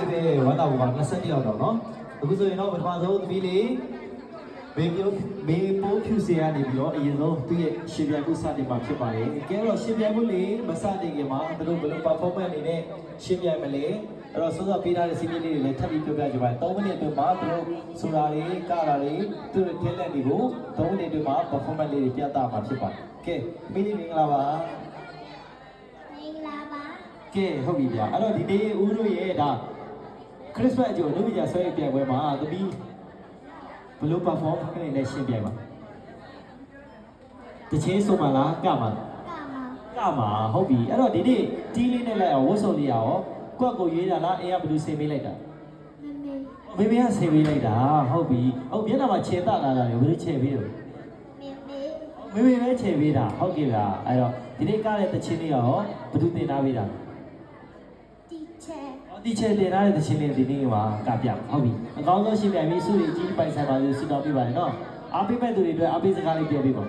ကြီးပဲဝမ်းသာဖို့က20ရောက်တော့နော်အခုဆိုရင်တော့ပထမဆုံးသမီးလေးမေပိုးဖြူစရာနေပြီးတော့အရင်ဆုံးသူ့ရဲ့ရှင်ပြိုင်မှုစတင်မှာဖြစ်ပါတယ်။ကဲတော့ရှင်ပြိုင်မှုလေးမစတင်ခင်မှာသူတို့ဘယ်လို performance အနေနဲ့ရှင်ပြိုင်မလဲ။အဲ့တော့စောစောပေးထားတဲ့စီးပွားရေးလေးတွေလည်းထပ်ပြီးပြောပြကြပါမယ်။3မိနစ်အတွင်းမှာသူတို့ဆိုတာတွေကတာတွေသူတို့ talent တွေကို3မိနစ်အတွင်းမှာ performance လေးတွေပြသမှာဖြစ်ပါတယ်။ကဲမိနစ်မင်္ဂလာပါ။မင်္ဂလာပါ။ကဲဟုတ်ပြီဗျာ။အဲ့တော့ဒီနေ့ဦးတို့ရဲ့ဒါခရစ်စမတ်အကျိုးလူ့ပညာဆွဲပြိုင်ပွဲမှာသမီးဘလို့ perform နေလဲရှင်းပြပါတချင်းဆိုမှလားကမှာဟုတ်ပြီအဲ့တော့ဒီနေ့တီးလေးနဲ့လိုက်အောင်ဝတ်စုံလေးရအောင်ကွက်ကိုရွေးတာလားအေးကဘလို့ဆင်ပေးလိုက်တာမေကဆင်ပေးလိုက်တာဟုတ်ပြီဟုတ်မျက်နှာမှာခြေတလာတာလေဘလို့ခြေပေးတယ်မေပဲခြေပေးတာဟုတ်ကဲ့လားအဲ့တော့ဒီနေ့ကတဲ့တချင်းလေးရောဘသူတင်ထားပေးတာတီချဲတင်ထားတဲ့တခြင်းလေးဒီနေ့မှာကပြဟုတ်ပြီအကောင်းဆုံးရှင်းပြပြီးစုတွေကြီးပိုင်ဆိုင်ပါလို့ဆုတောင်းပေးပါတယ်နော်အားပေးမဲ့သူတွေအတွက်အားပေးစကားလေးပြောပေးပါ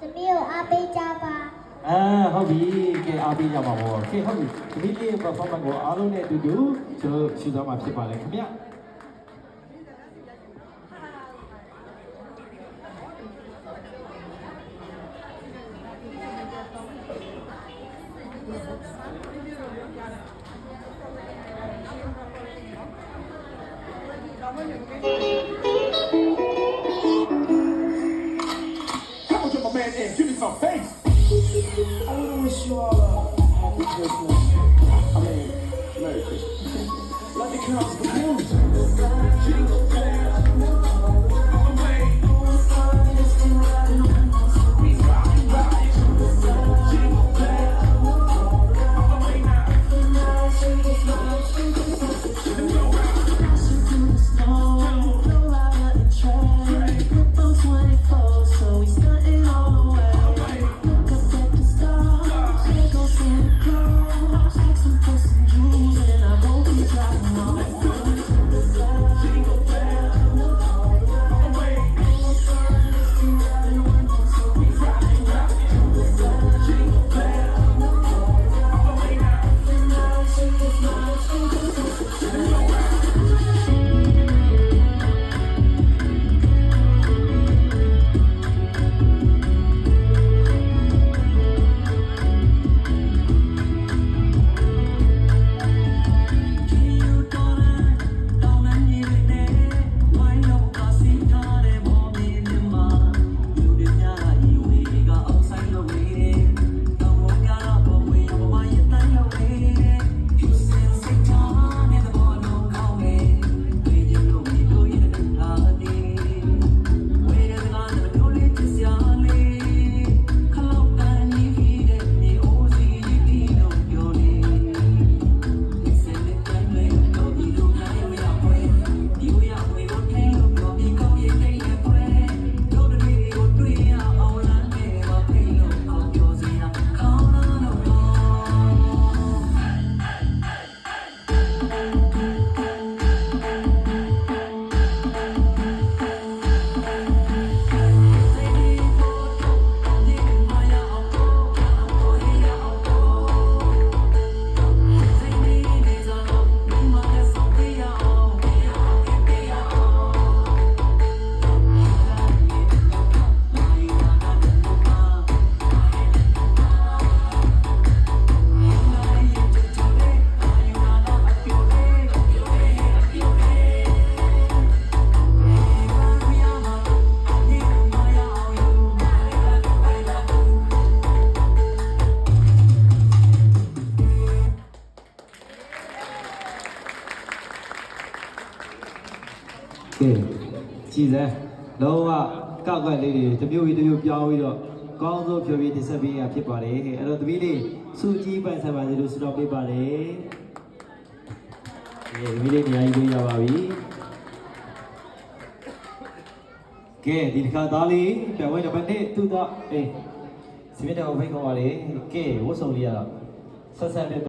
သမီးကိုအားပေးကြပါဟုတ်ပြီကဲအားပေးကြပါဘောကဲဟုတ်ပြီဒီနေ့ performance ကိုအားလုံးနဲ့အတူတူကျွန်တော်ရှင်းသွားမှာဖြစ်ပါလေခင်ဗျGive me some face. I want to wish you all a happy Christmas. I mean, Merry Christmas. Let the carols begin. Jingle bells. Away. We ride. Jingle bells. Away now.ကဲကြည်စမ်းလုံးဝကောက်ကလေးတွေတမျိုးပြီးတမျိုးပြောင်းပြီးတော့ကောင်းဆုံးဖြောပြတင်ဆက်ပေးရဖြစ်ပါတယ်အဲ့တော့တပီးလေးစူကြီးပိုင်ဆိုင်ပါစေလို့ဆုတောင်းပေးပါတယ်တပီးလေးနေရာကြီးရပါပြီကဲဒီတစ်ခါသားလေးပြန်ဝင်တော့ဗနေ့သူတော့စီမံတော်ဖိတ်ခေါ်ပါလေကဲဝတ်စုံလေးရတော့ဆက်ဆက်